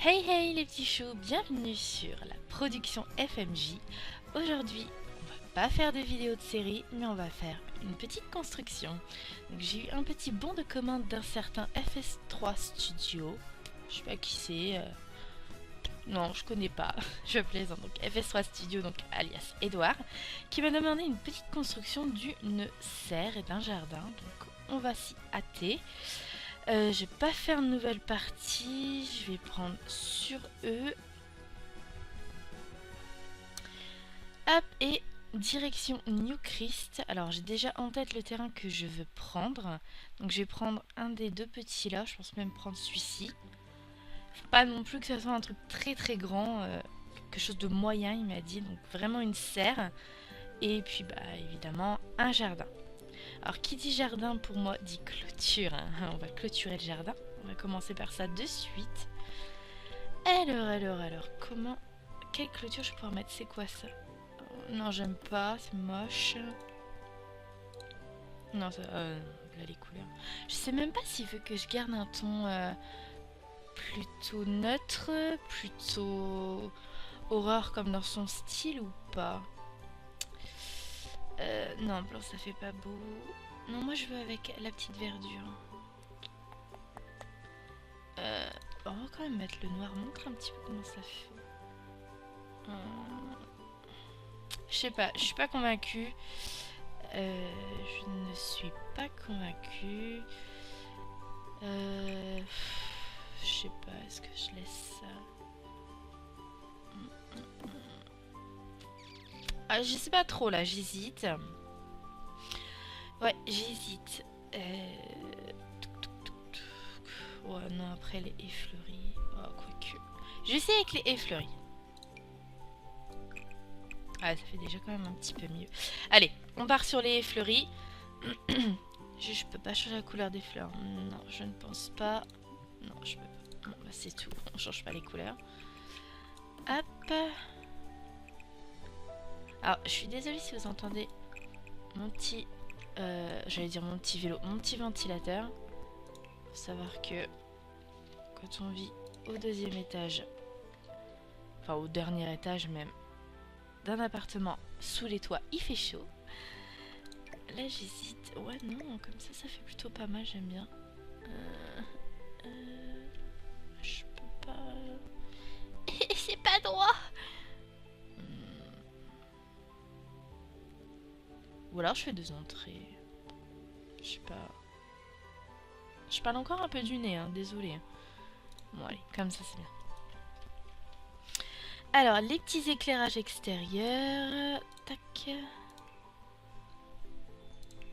Hey hey les petits choux, bienvenue sur la production FMJ. Aujourd'hui, on va pas faire de vidéo de série, mais on va faire une petite construction. Donc j'ai eu un petit bon de commande d'un certain FS3 Studio. Je sais pas qui c'est. Non, je connais pas. Je plaisante. Donc FS3 Studio, donc alias Edouard, qui m'a demandé une petite construction d'une serre et d'un jardin. Donc on va s'y hâter. Je vais pas faire une nouvelle partie, je vais prendre sur eux. Hop, et direction New Christ. Alors j'ai déjà en tête le terrain que je veux prendre. Donc je vais prendre un des deux petits là, je pense même prendre celui-ci. Faut pas non plus que ça soit un truc très très grand, quelque chose de moyen il m'a dit. Donc vraiment une serre. Et puis bah évidemment un jardin. Alors qui dit jardin pour moi dit clôture, hein. On va clôturer le jardin. On va commencer par ça de suite. Alors, comment... Quelle clôture je peux pouvoir mettre? C'est quoi ça? Non, j'aime pas, c'est moche. Non, ça... là, les couleurs. Je sais même pas s'il veut que je garde un ton plutôt neutre, plutôt horreur comme dans son style ou pas. Non, blanc ça fait pas beau. Non, moi je veux avec la petite verdure. On va quand même mettre le noir. Montre un petit peu comment ça fait. Je sais pas, je suis pas convaincue. Je ne suis pas convaincue. Je sais pas, est-ce que je laisse ça? Ah, je sais pas trop là, j'hésite. Ouais, j'hésite. Ouais, non, après les haies fleuries. Oh, quoique. Je vais essayer avec les haies fleuries. Ah, ça fait déjà quand même un petit peu mieux. Allez, on part sur les haies fleuries. Je peux pas changer la couleur des fleurs. Non, je ne pense pas. Non, je peux pas. Bon, bah, c'est tout. On change pas les couleurs. Hop. Alors, je suis désolée si vous entendez mon petit... j'allais dire mon petit vélo. Mon petit ventilateur. Faut savoir que quand on vit au deuxième étage, enfin au dernier étage même, d'un appartement sous les toits, il fait chaud. Là j'hésite. Ouais non, comme ça fait plutôt pas mal, j'aime bien. Je peux pas... C'est pas droit. Ou alors je fais deux entrées. Je sais pas. Je parle encore un peu du nez, hein, désolé. Bon allez, comme ça c'est bien. Alors, les petits éclairages extérieurs. Tac.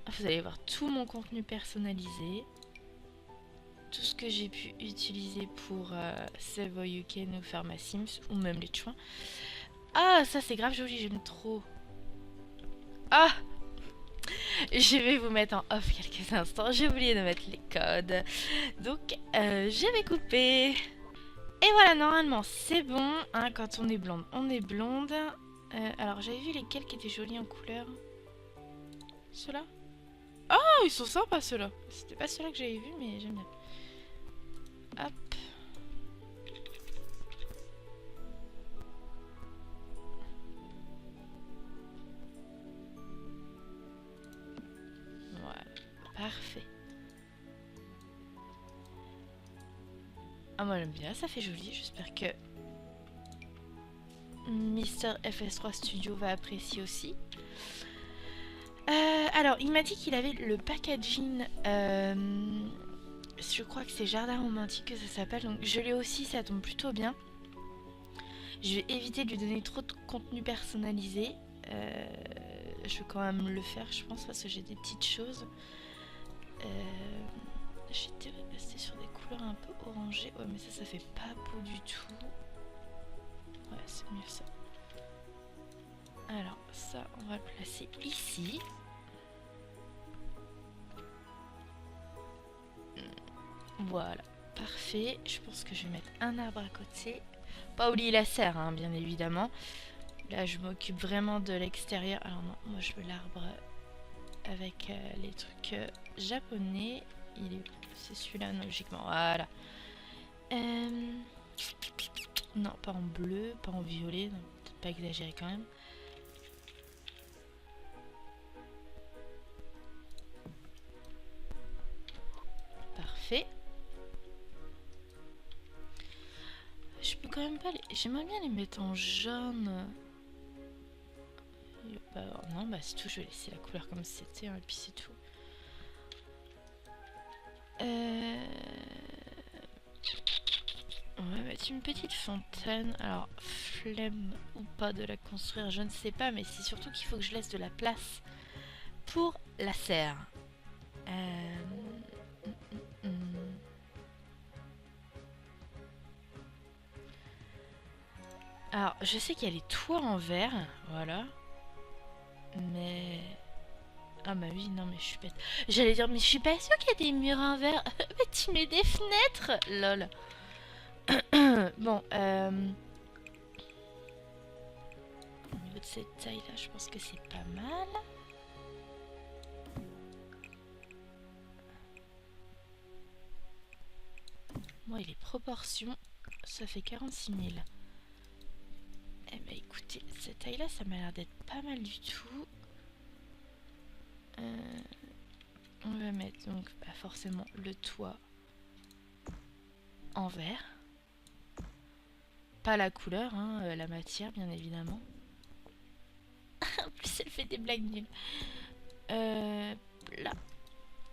Vous allez voir tout mon contenu personnalisé. Tout ce que j'ai pu utiliser pour Save You Can ou faire ma Sims. Ou même les chouins. Ah, ça c'est grave joli, j'aime trop. Ah! Je vais vous mettre en off quelques instants. J'ai oublié de mettre les codes. Donc, je vais couper. Et voilà, normalement c'est bon. Hein, quand on est blonde, on est blonde. Alors, j'avais vu lesquels qui étaient jolis en couleur. Ceux-là? Oh, ils sont sympas ceux-là. C'était pas ceux-là que j'avais vu, mais j'aime bien. Hop. Voilà, parfait. Ah, moi j'aime bien, ça fait joli. J'espère que Mister FS3 Studio va apprécier aussi. Alors, il m'a dit qu'il avait le packaging. Je crois que c'est Jardin Romantique que ça s'appelle. Donc, je l'ai aussi, ça tombe plutôt bien. Je vais éviter de lui donner trop de contenu personnalisé. Je vais quand même le faire, je pense, parce que j'ai des petites choses. J'étais restée sur des couleurs un peu orangées. Ouais, mais ça fait pas beau du tout. Ouais, c'est mieux ça. Alors, ça, on va le placer ici. Voilà, parfait. Je pense que je vais mettre un arbre à côté. Pas oublier la serre, hein, bien évidemment. Là, je m'occupe vraiment de l'extérieur. Alors non, moi je veux l'arbre avec les trucs japonais. C'est celui-là, logiquement. Voilà. Non, pas en bleu, pas en violet. Peut-être pas exagérer quand même. Parfait. Je peux quand même pas les... J'aimerais bien les mettre en jaune. Bah, non, bah c'est tout. Je vais laisser la couleur comme c'était. Hein, et puis c'est tout. On va mettre une petite fontaine. Alors, flemme ou pas de la construire, je ne sais pas. Mais c'est surtout qu'il faut que je laisse de la place pour la serre. Alors, je sais qu'il y a les toits en verre. Voilà. Mais... Ah bah oui, non mais je suis bête. J'allais dire, mais je suis pas sûre qu'il y a des murs en verre. Mais tu mets des fenêtres. Lol. Bon, au niveau de cette taille-là, je pense que c'est pas mal. Moi, et les proportions, ça fait 46 000. Eh ben écoutez, cette taille-là, ça m'a l'air d'être pas mal du tout. On va mettre donc forcément le toit en verre. Pas la couleur, hein, la matière, bien évidemment. En plus, elle fait des blagues nulles. Là.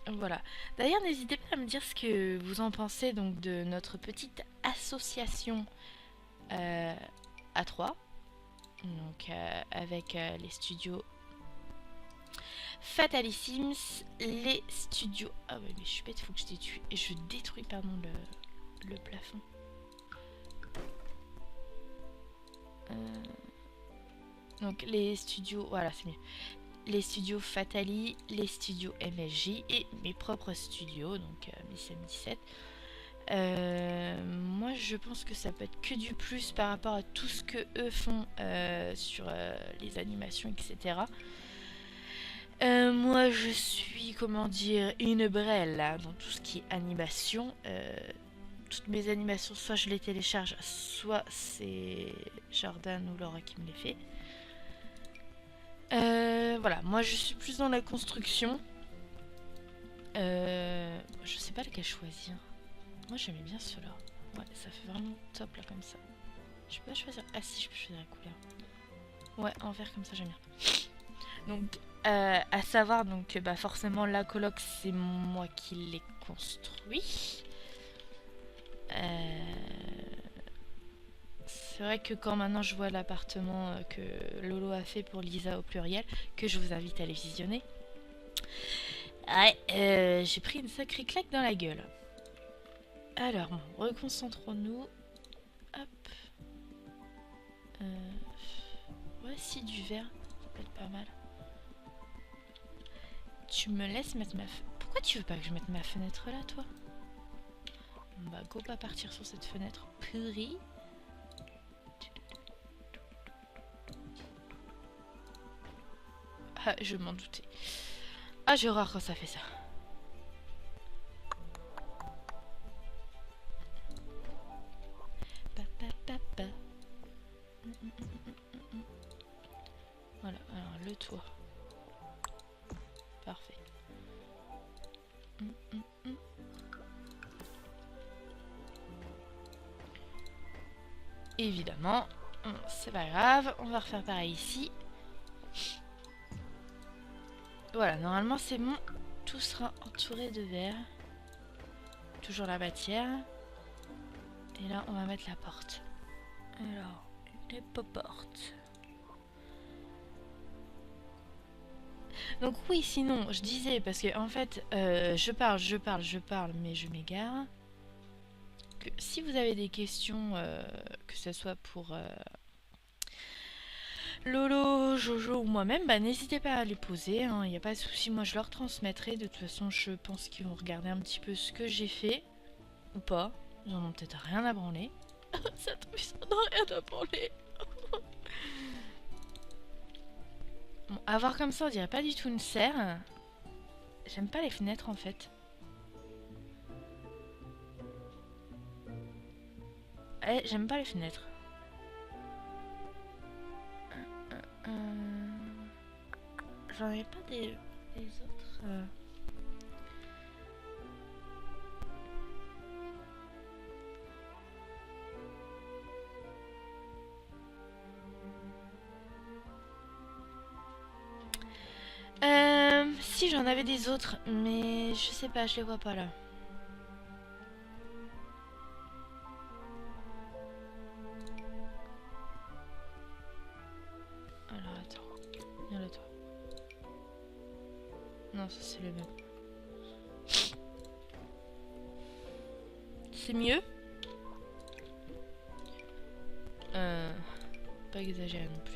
Voilà. D'ailleurs, n'hésitez pas à me dire ce que vous en pensez donc de notre petite association à 3. Donc, avec les studios Fatalissims, les studios... Ah ouais, mais je suis bête, il faut que je détruis... Et je détruis, pardon, le plafond. Donc, les studios... Voilà, c'est mieux. Les studios Fatali, les studios MSJ et mes propres studios, donc Missem 17. Moi, je pense que ça peut être que du plus par rapport à tout ce que eux font sur les animations, etc. Moi, je suis, comment dire, une brêle là, dans tout ce qui est animation. Toutes mes animations, soit je les télécharge, soit c'est Jordan ou Laura qui me les fait. Voilà, moi je suis plus dans la construction. Je sais pas lequel choisir. Moi j'aimais bien ceux-là. Ouais, ça fait vraiment top là comme ça. Je peux pas choisir. Ah si, je peux choisir la couleur. Ouais, en vert comme ça j'aime bien. Donc, à savoir donc que forcément la coloc c'est moi qui l'ai construit. C'est vrai que quand maintenant je vois l'appartement que Lolo a fait pour Lisa au pluriel, que je vous invite à les visionner, ouais, j'ai pris une sacrée claque dans la gueule. Alors, bon, reconcentrons-nous. Hop. Voici du vert, ça peut être pas mal. Tu me laisses mettre ma... Pourquoi tu veux pas que je mette ma fenêtre là, toi? Bah, go pas partir sur cette fenêtre pourrie. Ah, je m'en doutais. Ah, j'ai horreur quand ça fait ça. Voilà, alors le toit. Parfait. Évidemment, c'est pas grave, on va refaire pareil ici. Voilà, normalement c'est bon. Tout sera entouré de verre. Toujours la matière. Et là, on va mettre la porte. Alors, les portes. Donc oui, sinon, je disais, parce que en fait, je parle, mais je m'égare. Que si vous avez des questions, que ce soit pour Lolo, Jojo ou moi-même, n'hésitez pas à les poser, il n'y a pas de souci, moi je leur transmettrai. De toute façon, je pense qu'ils vont regarder un petit peu ce que j'ai fait, ou pas. Ils en ont peut-être rien à branler. Ça tombe, ils en ont rien à branler. Bon, à voir comme ça, on dirait pas du tout une serre. J'aime pas les fenêtres en fait. Eh, j'aime pas les fenêtres. J'en ai pas des autres. Si j'en avais des autres, mais je sais pas, je les vois pas là. Alors attends, viens là toi. Non, ça c'est le même. C'est mieux. Pas exagéré non plus.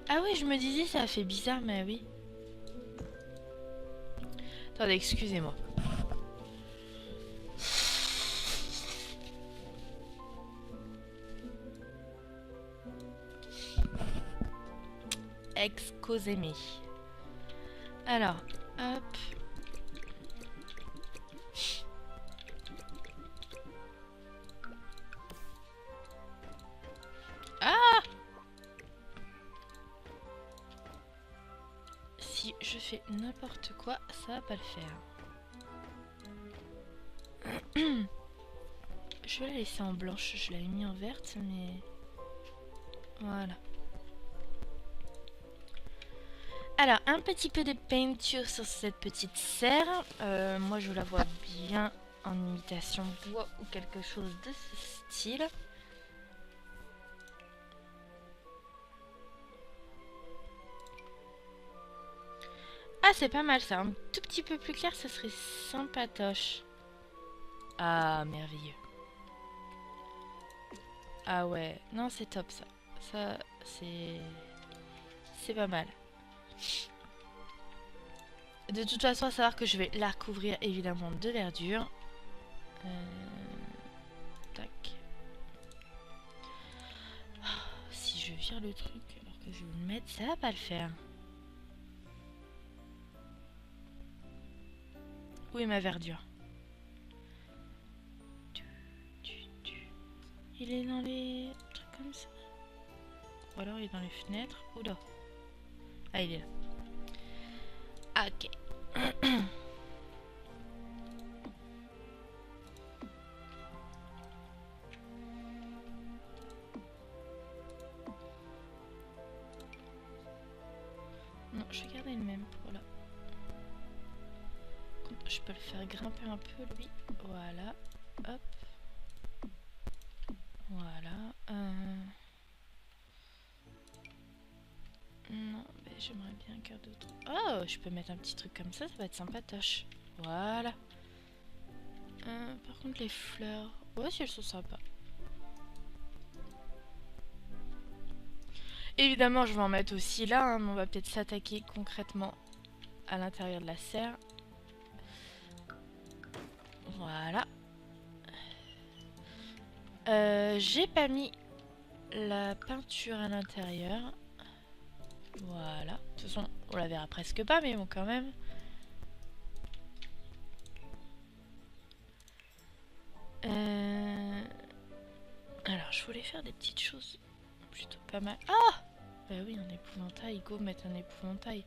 Ah oui, je me disais ça fait bizarre, mais oui. Attendez, excusez-moi. Excusez-moi. Alors, hop. Ah! Si je fais n'importe quoi, ça va pas le faire. Je vais la laisser en blanche. Je l'avais mis en verte, mais... Voilà. Alors, un petit peu de peinture sur cette petite serre. Moi, je la vois bien en imitation bois ou quelque chose de ce style. Ah, c'est pas mal ça. Un tout petit peu plus clair, ça serait sympatoche. Ah, merveilleux. Ah ouais, non, c'est top ça. Ça, c'est pas mal. De toute façon, à savoir que je vais la recouvrir évidemment de verdure. Tac. Oh, si je vire le truc alors que je vais le mettre, ça va pas le faire. Où est ma verdure? Il est dans les trucs comme ça. Ou alors il est dans les fenêtres. Oula. Ah, il est là. Ah, ok. Non, je vais garder le même pour là. Je peux le faire grimper un peu lui. Voilà. Hop. Voilà. Non, mais j'aimerais bien qu'un d'autre. Oh, je peux mettre un petit truc comme ça va être sympatoche. Voilà. Par contre, les fleurs. Ouais, si elles sont sympas. Évidemment, je vais en mettre aussi là, hein, mais on va peut-être s'attaquer concrètement à l'intérieur de la serre. Voilà. J'ai pas mis la peinture à l'intérieur. Voilà. De toute façon, on la verra presque pas, mais bon, quand même. Alors, je voulais faire des petites choses plutôt pas mal. Ah! Bah oui, un épouvantail. Go mettre un épouvantail.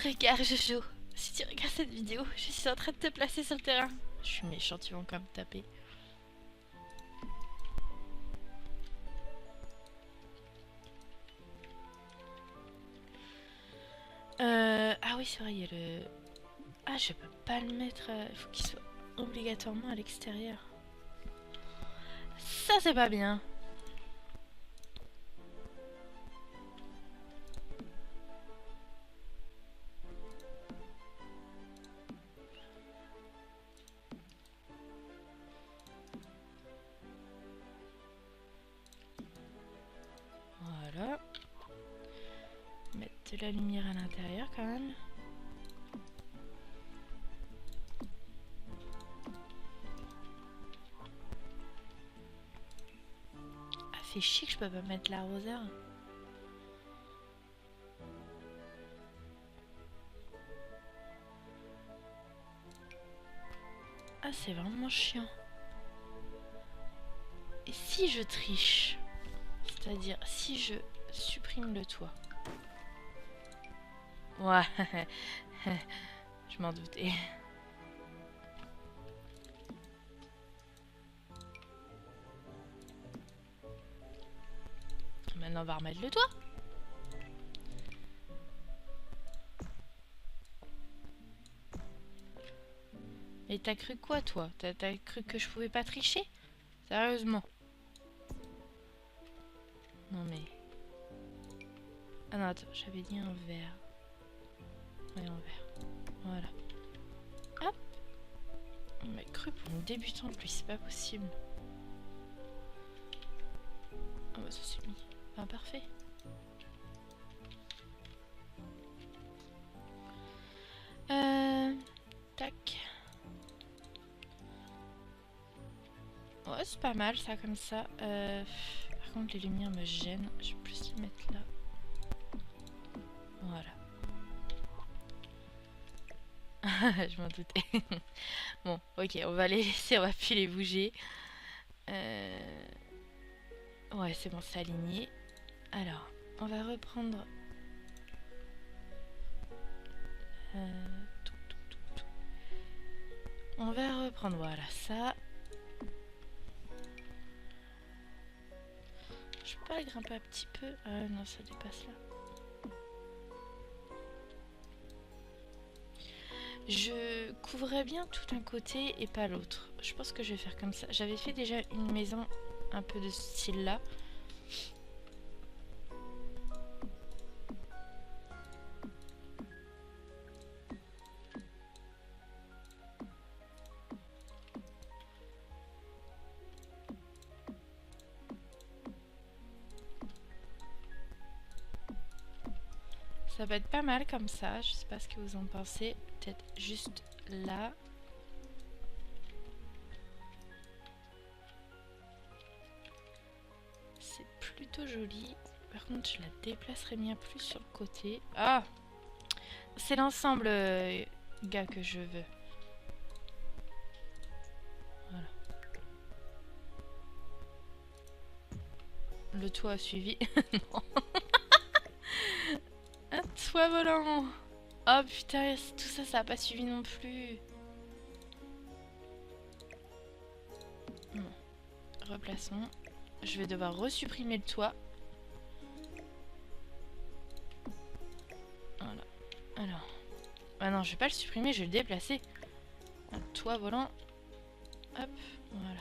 Regarde, Jojo. Si tu regardes cette vidéo, je suis en train de te placer sur le terrain. Je suis méchant, tu vas encore me taper. Ah oui, c'est vrai, il y a le... Ah, je peux pas le mettre... Il faut qu'il soit obligatoirement à l'extérieur. Ça, c'est pas bien. Voilà. Mettre de la lumière à l'intérieur quand même. Ah, fait chier que je peux pas mettre l'arroseur. Ah, c'est vraiment chiant. Et si je triche? C'est-à-dire, si je supprime le toit. Ouais, je m'en doutais. Maintenant, on va remettre le toit. Mais t'as cru quoi, toi? T'as cru que je pouvais pas tricher? Sérieusement? Non mais... Ah non, attends, j'avais dit un verre. Ouais, un verre. Voilà. Hop. Il m'a cru pour une débutante, lui, c'est pas possible. Ah bah ça c'est mis. Ah, parfait. Tac. Ouais, c'est pas mal ça comme ça. Par contre, les lumières me gênent. Je vais plus les mettre là. Voilà. Je m'en doutais. Bon, ok, on va les laisser, on va plus les bouger. Ouais, c'est bon, c'est aligné. Alors, on va reprendre... On va reprendre, voilà, ça. Je peux pas grimper un petit peu? Ah non, ça dépasse là. Je couvrais bien tout un côté et pas l'autre. Je pense que je vais faire comme ça. J'avais fait déjà une maison un peu de ce style-là. Ça va être pas mal comme ça. Je sais pas ce que vous en pensez. Peut-être juste là. C'est plutôt joli. Par contre, je la déplacerai bien plus sur le côté. Ah! C'est l'ensemble, gars, que je veux. Voilà. Le toit a suivi. Non. Un toit volant. Oh putain, tout ça, ça a pas suivi non plus. Bon. Replaçons. Je vais devoir resupprimer le toit. Voilà. Alors. Ah non, je vais pas le supprimer, je vais le déplacer. Un toit volant. Hop, voilà.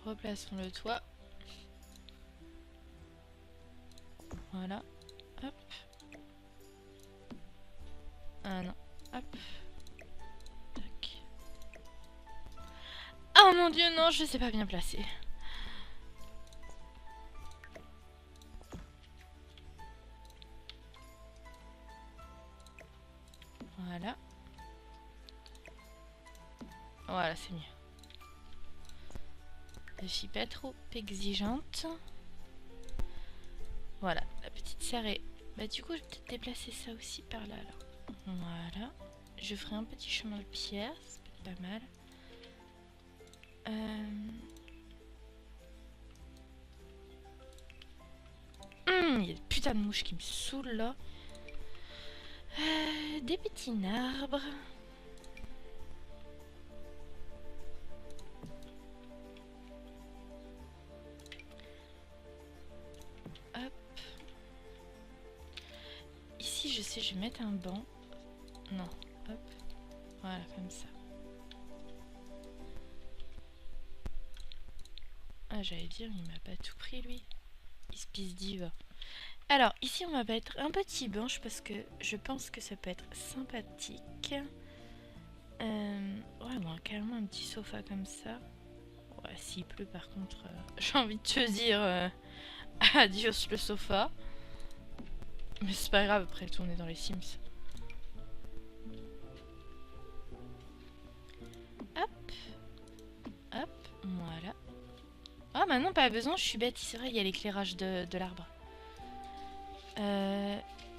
Replaçons le toit. Voilà. Hop. Ah non. Hop. Tac. Oh mon dieu, non, je sais pas bien placer. Voilà. Voilà, c'est mieux. Je suis pas trop exigeante. Voilà, la petite serrée. Bah du coup, je vais peut-être déplacer ça aussi par là, alors. Voilà. Je ferai un petit chemin de pierre, ça peut être pas mal. Il y a des putains de mouches qui me saoulent là. Des petits arbres. Hop. Ici, je sais, je vais mettre un banc. Non, hop. Voilà, comme ça. Ah, j'allais dire, il m'a pas tout pris, lui. Il se pisse diva. Alors, ici, on va mettre un petit banc parce que je pense que ça peut être sympathique. Ouais, bon, carrément un petit sofa comme ça. Ouais, s'il pleut, par contre, j'ai envie de te dire adios le sofa. Mais c'est pas grave, après tout, on est dans les Sims. Voilà. Ah bah non, pas besoin, je suis bête, c'est vrai, il y a l'éclairage de l'arbre.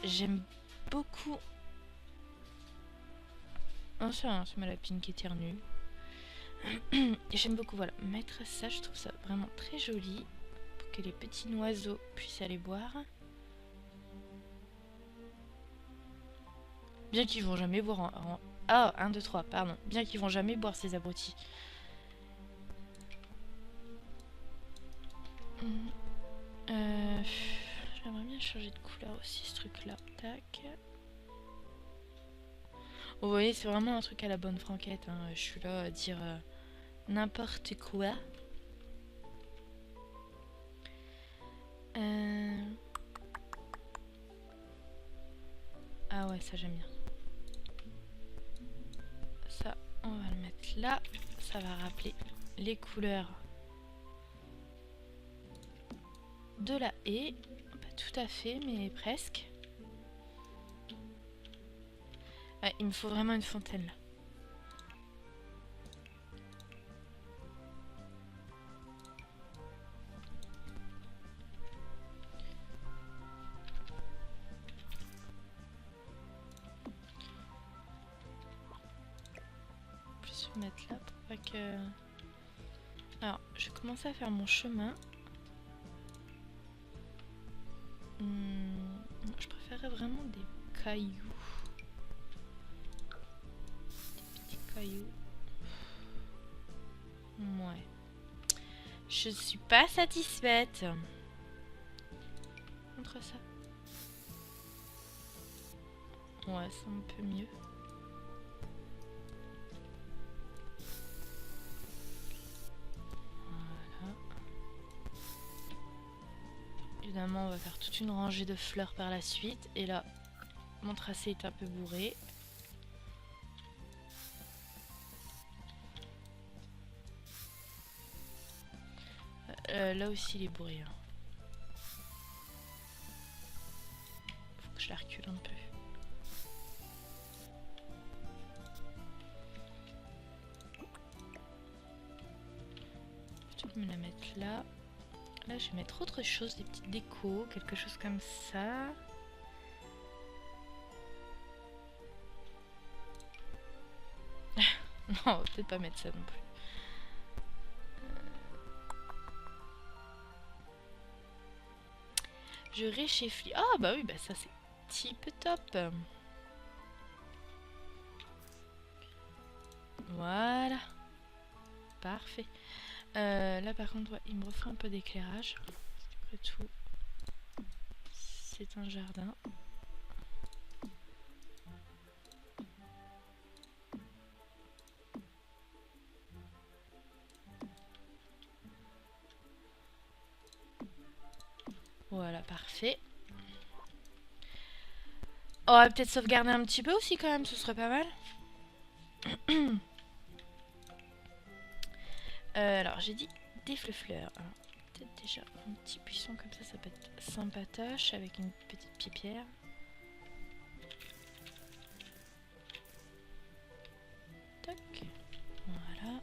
J'aime beaucoup... Oh ça, c'est ma lapine qui éternue. J'aime beaucoup, voilà, mettre ça, je trouve ça vraiment très joli. Pour que les petits oiseaux puissent aller boire. Bien qu'ils vont jamais boire en... Ah, 1, 2, 3, pardon. Bien qu'ils vont jamais boire ces abrutis. J'aimerais bien changer de couleur aussi ce truc là. Tac. Vous voyez, c'est vraiment un truc à la bonne franquette. Hein. Je suis là à dire n'importe quoi. Ah ouais, ça j'aime bien. Ça, on va le mettre là. Ça va rappeler les couleurs de la haie. Pas tout à fait, mais presque. Ouais, il me faut vraiment une fontaine là. Plus se mettre là pour pas que... Alors, je vais commencer à faire mon chemin. Je préférerais vraiment des cailloux. Des petits cailloux. Ouais. Je suis pas satisfaite. Montre ça. Ouais, c'est un peu mieux. Voilà. Évidemment, on va faire toute une rangée de fleurs par la suite. Et là, mon tracé est un peu bourré. Là aussi, il est bourré. Hein. Faut que je la recule un peu. Plutôt que de me la mettre là. Là, je vais mettre autre chose, des petites décos, quelque chose comme ça. Non, on va peut-être pas mettre ça non plus. Je réchauffis. Ah bah oui, bah ça c'est type top. Voilà. Parfait. Là par contre, ouais, il me refait un peu d'éclairage. Après tout, c'est un jardin. Voilà, parfait. On va peut-être sauvegarder un petit peu aussi quand même, ce serait pas mal. Alors, j'ai dit des fleurs. Peut-être déjà un petit buisson comme ça peut être sympatoche avec une petite pierre. Tac. Voilà.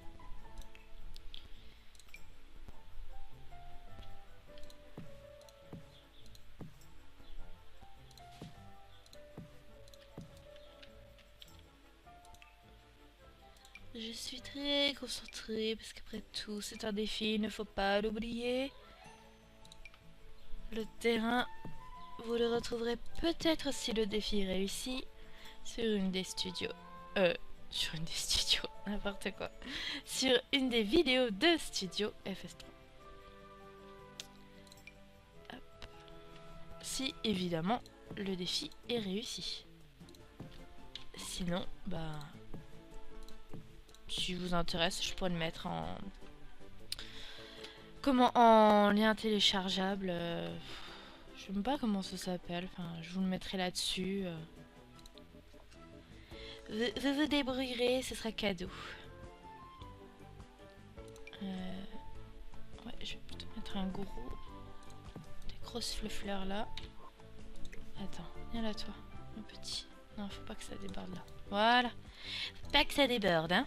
Je suis très concentrée parce qu'après tout, c'est un défi, il ne faut pas l'oublier. Le terrain, vous le retrouverez peut-être si le défi réussit sur une des studios. Sur une des studios, n'importe quoi. Sur une des vidéos de Studio FS3. Hop. Si évidemment le défi est réussi. Sinon, bah... Si vous intéresse, je pourrais le mettre en... Comment en lien téléchargeable. Je sais même pas comment ça s'appelle. Enfin, je vous le mettrai là-dessus. Vous vous débrouillerez, ce sera cadeau. Ouais, je vais plutôt mettre un gros... Des grosses fleurs là. Attends, viens là toi, mon petit. Non, faut pas que ça déborde là. Voilà. Faut pas que ça déborde, hein.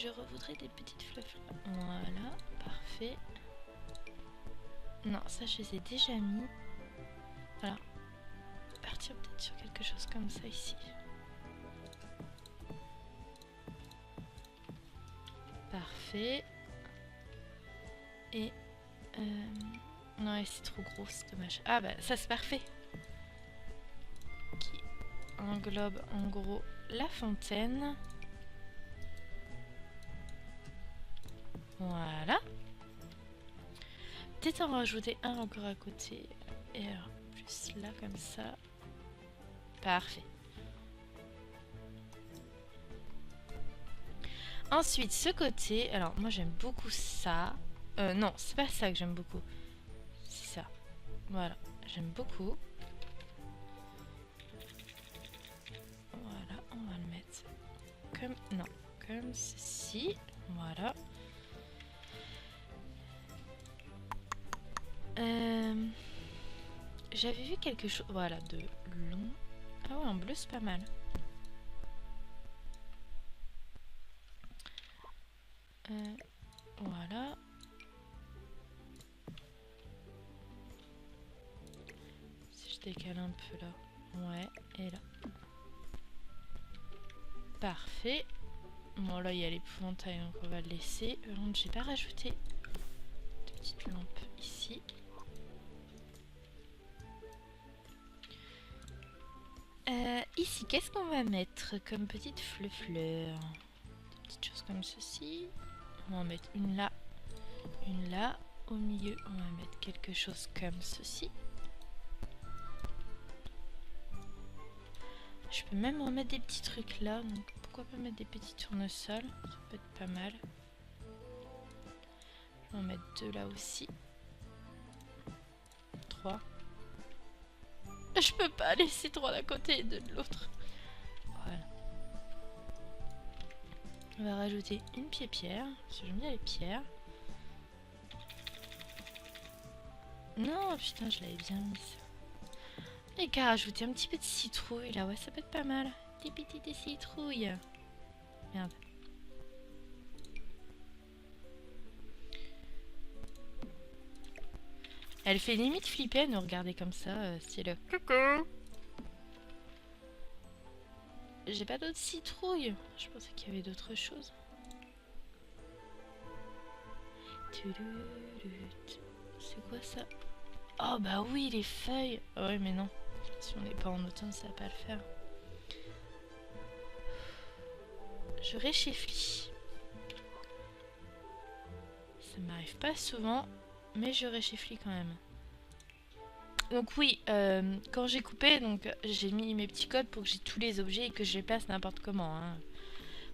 je revoudrais des petites fleurs. Voilà, parfait. Non, ça je les ai déjà mis. Voilà. Partir peut-être sur quelque chose comme ça ici. Parfait. Et... non, c'est trop gros, c'est dommage. Ah bah ça c'est parfait. Qui englobe en gros la fontaine. Voilà. Peut-être en rajouter un encore à côté. Et alors, plus là comme ça. Parfait. Ensuite, ce côté. Alors, moi j'aime beaucoup ça. Non, c'est pas ça que j'aime beaucoup. C'est ça. Voilà, j'aime beaucoup. Voilà, on va le mettre comme... Non, comme ceci. Voilà. J'avais vu quelque chose... Voilà, de long. Ah ouais, en bleu, c'est pas mal. Voilà. Si je décale un peu là. Ouais, et là. Parfait. Bon, là, il y a l'épouvantail, donc on va le laisser. J'ai pas rajouté de petites lampes ici. Ici, qu'est-ce qu'on va mettre comme petite fleur? Des petites choses comme ceci. On va en mettre une là, une là. Au milieu, on va mettre quelque chose comme ceci. Je peux même remettre des petits trucs là, donc pourquoi pas mettre des petits tournesols? Ça peut être pas mal. Je vais en mettre 2 là aussi. 3. Je peux pas laisser 3 d'un côté et 2 de l'autre. Voilà. On va rajouter une pierre, parce que j'aime bien les pierres. Non, putain, je l'avais bien mis ça. Et qu'à rajouter un petit peu de citrouille là, ouais, ça peut être pas mal. Des petites citrouilles. Merde. Elle fait limite flipper à nous regarder comme ça, style coucou. J'ai pas d'autres citrouilles. Je pensais qu'il y avait d'autres choses. C'est quoi ça? Oh bah oui, les feuilles. Oh ouais, mais non. Si on n'est pas en automne, ça va pas le faire. Je réchéflis. Ça m'arrive pas souvent, mais je réchéflis quand même. Donc oui, quand j'ai coupé, donc j'ai mis mes petits codes pour que j'ai tous les objets et que je les place n'importe comment. Hein.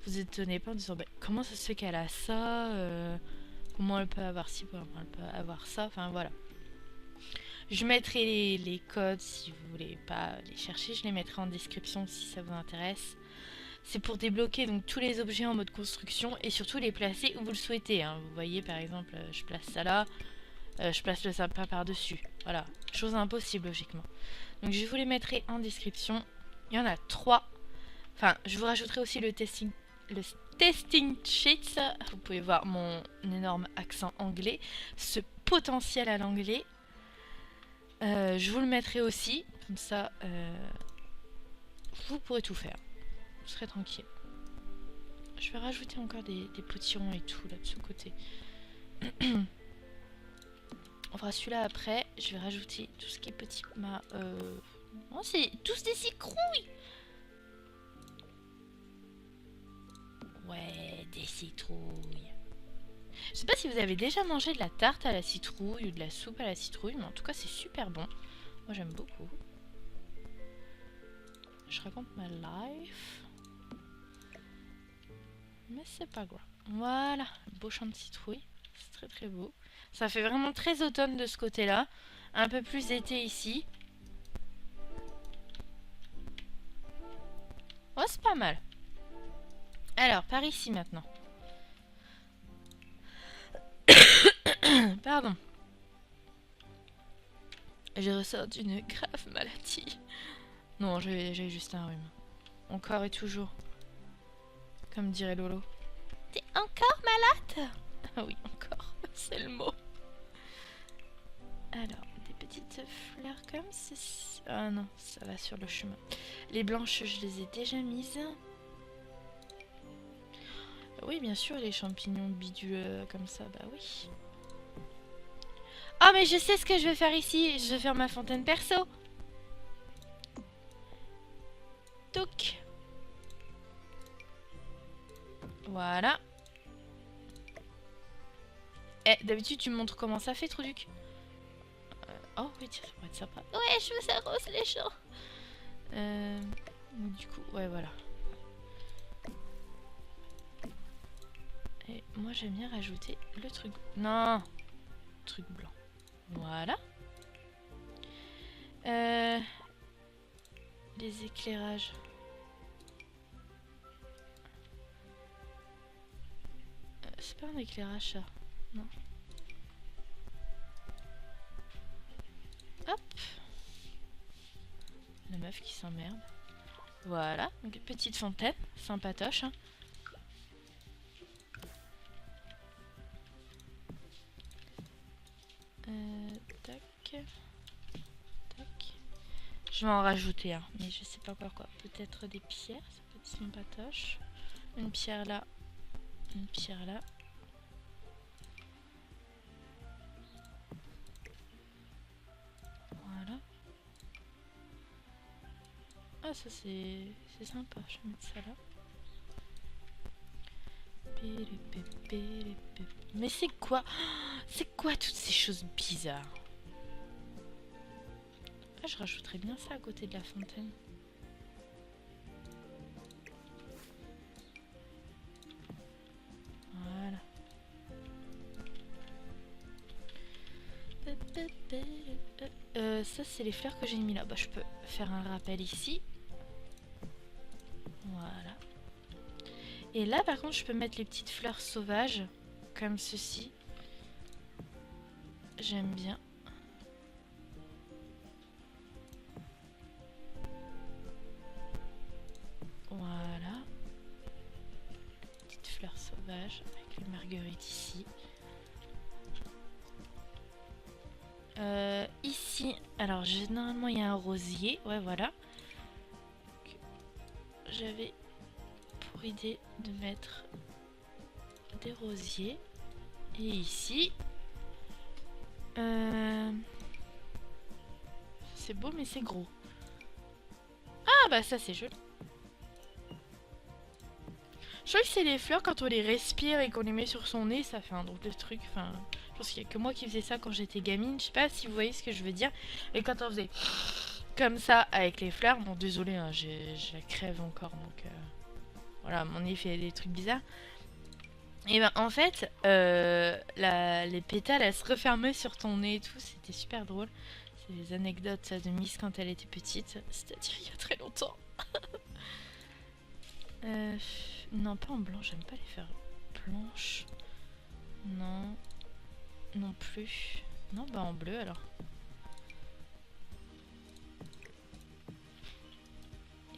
Vous étonnez pas en disant bah, comment ça se fait qu'elle a ça, comment elle peut avoir ci, comment elle peut avoir ça, enfin voilà. Je mettrai les codes si vous voulez pas les chercher, je les mettrai en description si ça vous intéresse. C'est pour débloquer donc tous les objets en mode construction et surtout les placer où vous le souhaitez. Hein. Vous voyez par exemple, je place ça là, je place le sapin par-dessus. Voilà, chose impossible logiquement. Donc je vous les mettrai en description. Il y en a 3. Enfin, je vous rajouterai aussi le testing sheet. Vous pouvez voir mon énorme accent anglais, ce potentiel à l'anglais. Je vous le mettrai aussi, comme ça vous pourrez tout faire. Vous serez tranquille. Je vais rajouter encore des potirons et tout là de ce côté. On fera celui-là après. Je vais rajouter tout ce qui est petit. Oh, c'est tous des citrouilles. Ouais, des citrouilles. Je sais pas si vous avez déjà mangé de la tarte à la citrouille ou de la soupe à la citrouille, mais en tout cas c'est super bon. Moi j'aime beaucoup. Je raconte ma life. Mais c'est pas grave. Voilà, beau champ de citrouille. C'est très très beau. Ça fait vraiment très automne de ce côté-là. Un peu plus été ici. Oh, c'est pas mal. Alors, par ici maintenant. Pardon. Je ressors d'une grave maladie. Non, j'ai juste un rhume. Mon corps est toujours, comme dirait Lolo, T'es encore malade? Ah oui, encore, c'est le mot. Alors, des petites fleurs comme ceci. Ah non, ça va sur le chemin. Les blanches, je les ai déjà mises. Oui, bien sûr, les champignons bidules comme ça, bah oui. Oh, mais je sais ce que je vais faire ici. Je vais faire ma fontaine perso. Touc. Voilà. Eh, d'habitude, tu me montres comment ça fait, Trouduc. Oh oui, tiens, ça pourrait être sympa. Ouais, je vous arrose les champs. Du coup, ouais, voilà. Et moi, j'aime bien rajouter le truc... Non, truc blanc. Voilà. Les éclairages. C'est pas un éclairage, ça. Non. Hop. La meuf qui s'emmerde. Voilà. Donc, petite fontaine. Sympatoche, hein. Tac. Tac. Je vais en rajouter un, mais je sais pas encore quoi. Peut-être des pierres, ça peut être sympatoche. Une pierre là. Une pierre là. Voilà. Ah, ça c'est sympa, je vais mettre ça là. Mais c'est quoi? C'est quoi toutes ces choses bizarres? Ah, je rajouterais bien ça à côté de la fontaine. Voilà. Ça c'est les fleurs que j'ai mis là. Bah, je peux faire un rappel ici. Voilà. Et là par contre je peux mettre les petites fleurs sauvages. Comme ceci. J'aime bien. Voilà. Petite fleur sauvage avec les marguerites ici. Ici, alors normalement il y a un rosier. Ouais, voilà. J'avais pour idée de mettre des rosiers. Et ici, c'est beau mais c'est gros. Ah bah ça c'est joli. Je trouve que c'est les fleurs quand on les respire et qu'on les met sur son nez, ça fait un drôle de truc. Enfin, je pense qu'il n'y a que moi qui faisais ça quand j'étais gamine. Je sais pas si vous voyez ce que je veux dire. Et quand on faisait comme ça avec les fleurs, bon désolé, hein, je la crève encore donc voilà, mon nez fait des trucs bizarres. Et ben en fait, les pétales elles se refermaient sur ton nez et tout, c'était super drôle. C'est des anecdotes de Miss quand elle était petite, c'est-à-dire il y a très longtemps. Non, pas en blanc, j'aime pas les faire blanches. Non, non plus. Non, bah en bleu alors.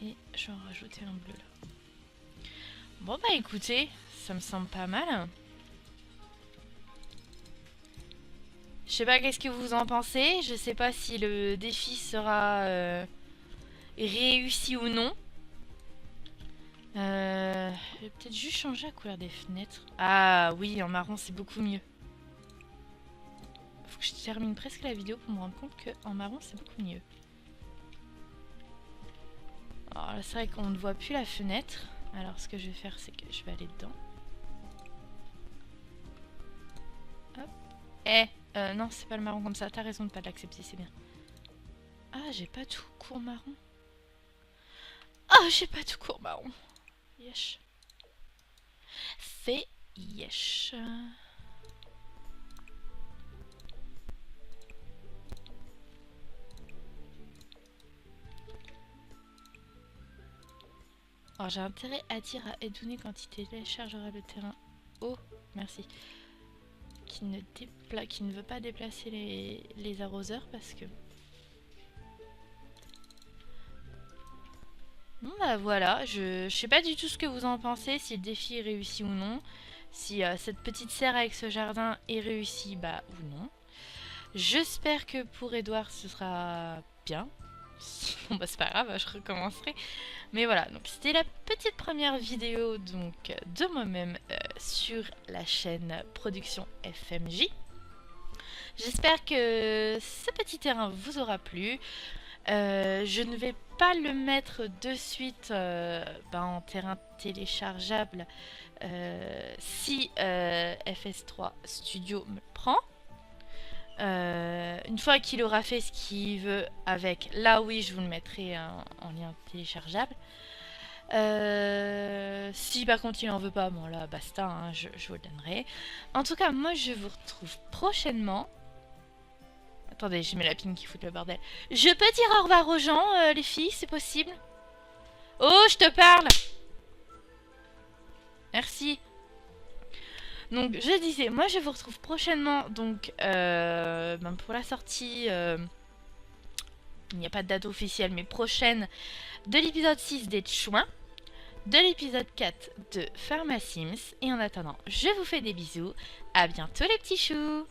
Et je vais en rajouter un bleu là. Bon bah écoutez, ça me semble pas mal. Je sais pas qu'est-ce que vous en pensez. Je sais pas si le défi sera réussi ou non. Je vais peut-être juste changer la couleur des fenêtres. Ah oui, en marron c'est beaucoup mieux. Faut que je termine presque la vidéo pour me rendre compte qu'en marron c'est beaucoup mieux. Alors là c'est vrai qu'on ne voit plus la fenêtre. Alors ce que je vais faire c'est que je vais aller dedans. Hop. Non c'est pas le marron comme ça. T'as raison de pas l'accepter, c'est bien. Ah j'ai pas tout court marron. Ah j'ai pas tout court marron. Yesh. C'est yesh. Alors j'ai intérêt à dire à Edouné quand il téléchargera le terrain. Oh, merci. Qui ne veut pas déplacer les arroseurs parce que... Bon bah voilà, je sais pas du tout ce que vous en pensez, si le défi est réussi ou non. Si cette petite serre avec ce jardin est réussie, bah ou non. J'espère que pour Edouard ce sera bien. Sinon bah c'est pas grave, je recommencerai. Mais voilà, donc c'était la petite première vidéo donc de moi-même sur la chaîne Production FMJ. J'espère que ce petit terrain vous aura plu. Je ne vais pas le mettre de suite en terrain téléchargeable si FS3 Studio me le prend. Une fois qu'il aura fait ce qu'il veut avec, là oui je vous le mettrai en lien téléchargeable. Si par contre il en veut pas, bon là basta, hein, je vous le donnerai. En tout cas moi je vous retrouve prochainement. Attendez, j'ai mes lapines qui foutent le bordel. Je peux dire au revoir aux gens, les filles, c'est possible? Oh, je te parle! Merci. Donc, je disais, moi je vous retrouve prochainement, donc, pour la sortie, il n'y a pas de date officielle, mais prochaine, de l'épisode 6 des Chouins, de l'épisode 4 de Pharma Sims. Et en attendant, je vous fais des bisous. À bientôt les petits choux!